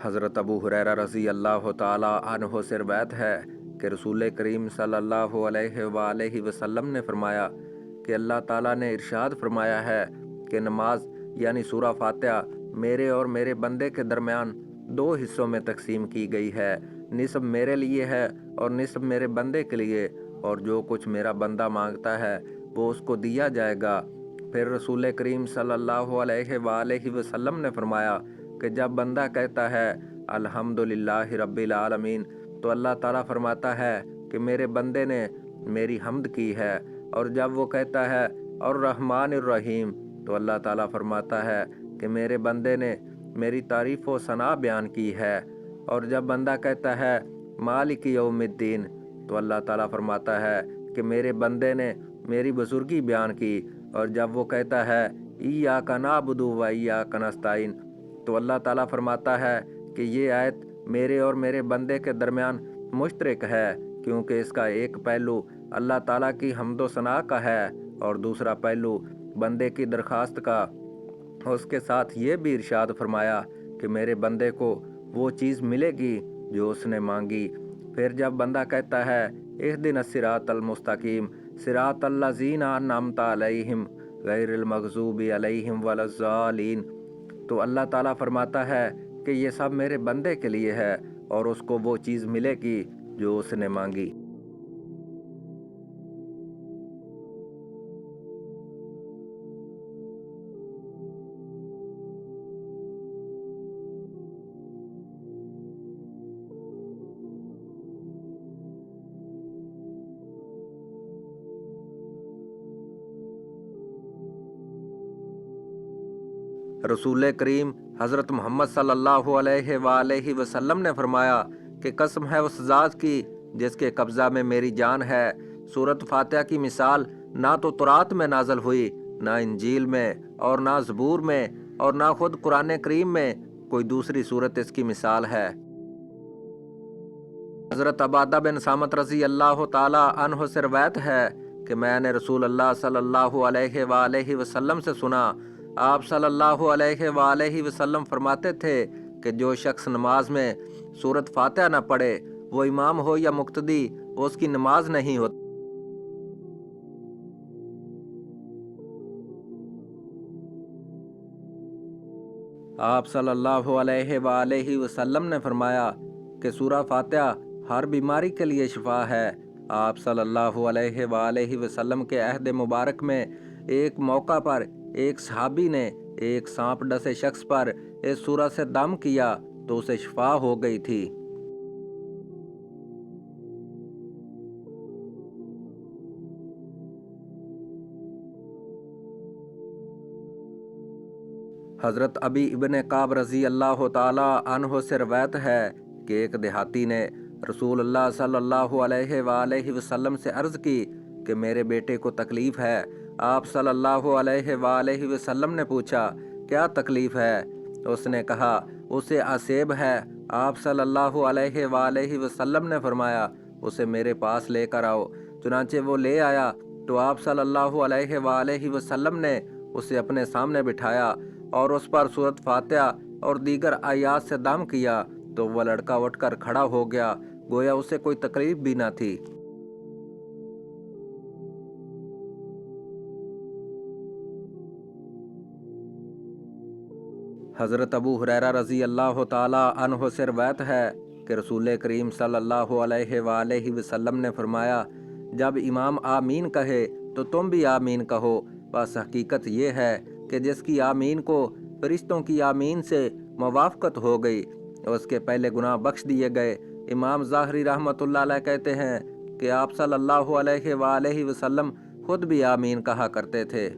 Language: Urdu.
حضرت ابو ہریرہ رضی اللہ تعالی عنہ سے روایت ہے کہ رسول کریم صلی اللہ علیہ وآلہ وسلم نے فرمایا کہ اللہ تعالیٰ نے ارشاد فرمایا ہے کہ نماز یعنی سورہ فاتحہ میرے اور میرے بندے کے درمیان دو حصوں میں تقسیم کی گئی ہے، نصف میرے لیے ہے اور نصف میرے بندے کے لیے، اور جو کچھ میرا بندہ مانگتا ہے وہ اس کو دیا جائے گا۔ پھر رسول کریم صلی اللہ علیہ وآلہ وسلم نے فرمایا کہ جب بندہ کہتا ہے الحمدللہ رب العالمین تو اللہ تعالیٰ فرماتا ہے کہ میرے بندے نے میری حمد کی ہے، اور جب وہ کہتا ہے الرحمن الرحیم تو اللہ تعالیٰ فرماتا ہے کہ میرے بندے نے میری تعریف و ثنا بیان کی ہے، اور جب بندہ کہتا ہے مالک یوم الدین تو اللہ تعالیٰ فرماتا ہے کہ میرے بندے نے میری بزرگی بیان کی، اور جب وہ کہتا ہے ایاک نعبد و ایاک نستعین تو اللہ تعالیٰ فرماتا ہے کہ یہ آیت میرے اور میرے بندے کے درمیان مشترک ہے، کیونکہ اس کا ایک پہلو اللہ تعالیٰ کی حمد و ثنا کا ہے اور دوسرا پہلو بندے کی درخواست کا۔ اس کے ساتھ یہ بھی ارشاد فرمایا کہ میرے بندے کو وہ چیز ملے گی جو اس نے مانگی۔ پھر جب بندہ کہتا ہے اہدنا الصراط المستقیم صراط الذین انعمت علیہم غیر المغضوب علیہم ولا الضالین تو اللہ تعالیٰ فرماتا ہے کہ یہ سب میرے بندے کے لیے ہے اور اس کو وہ چیز ملے گی جو اس نے مانگی۔ رسول کریم حضرت محمد صلی اللہ علیہ وآلہ وسلم نے فرمایا کہ قسم ہے اس ذات کی جس کے قبضہ میں میری جان ہے، سورۃ فاتحہ کی مثال نہ تو تورات میں نازل ہوئی، نہ انجیل میں، اور نہ زبور میں، اور نہ خود قرآن کریم میں کوئی دوسری سورت اس کی مثال ہے۔ حضرت عبادہ بن صامت رضی اللہ تعالی عنہ سے روایت ہے کہ میں نے رسول اللہ صلی اللہ علیہ وآلہ وسلم سے سنا، آپ صلی اللہ علیہ وآلہ وسلم فرماتے تھے کہ جو شخص نماز میں سورۃ فاتحہ نہ پڑھے، وہ امام ہو یا مقتدی، اس کی نماز نہیں ہوتی۔ آپ صلی اللہ علیہ وآلہ وسلم نے فرمایا کہ سورہ فاتحہ ہر بیماری کے لیے شفا ہے۔ آپ صلی اللہ علیہ وآلہ وسلم کے عہد مبارک میں ایک موقع پر ایک صحابی نے ایک سانپ ڈسے شخص پر اس سورہ سے دم کیا تو اسے شفا ہو گئی تھی۔ حضرت ابی ابن کعب رضی اللہ تعالی عنہ سے روایت ہے کہ ایک دیہاتی نے رسول اللہ صلی اللہ علیہ وآلہ وسلم سے عرض کی کہ میرے بیٹے کو تکلیف ہے۔ آپ صلی اللہ علیہ وآلہ وسلم نے پوچھا کیا تکلیف ہے؟ اس نے کہا اسے آسیب ہے۔ آپ صلی اللہ علیہ وآلہ وسلم نے فرمایا اسے میرے پاس لے کر آؤ۔ چنانچہ وہ لے آیا تو آپ صلی اللہ علیہ وآلہ وسلم نے اسے اپنے سامنے بٹھایا اور اس پر سورۃ فاتحہ اور دیگر آیات سے دم کیا تو وہ لڑکا اٹھ کر کھڑا ہو گیا، گویا اسے کوئی تکلیف بھی نہ تھی۔ حضرت ابو ہریرہ رضی اللہ تعالی عنہ سے روایت ہے کہ رسول کریم صلی اللہ علیہ وآلہ وسلم نے فرمایا جب امام آمین کہے تو تم بھی آمین کہو، بس حقیقت یہ ہے کہ جس کی آمین کو فرشتوں کی آمین سے موافقت ہو گئی اس کے پہلے گناہ بخش دیے گئے۔ امام ظاہری رحمۃ اللہ علیہ کہتے ہیں کہ آپ صلی اللہ علیہ وآلہ وسلم خود بھی آمین کہا کرتے تھے۔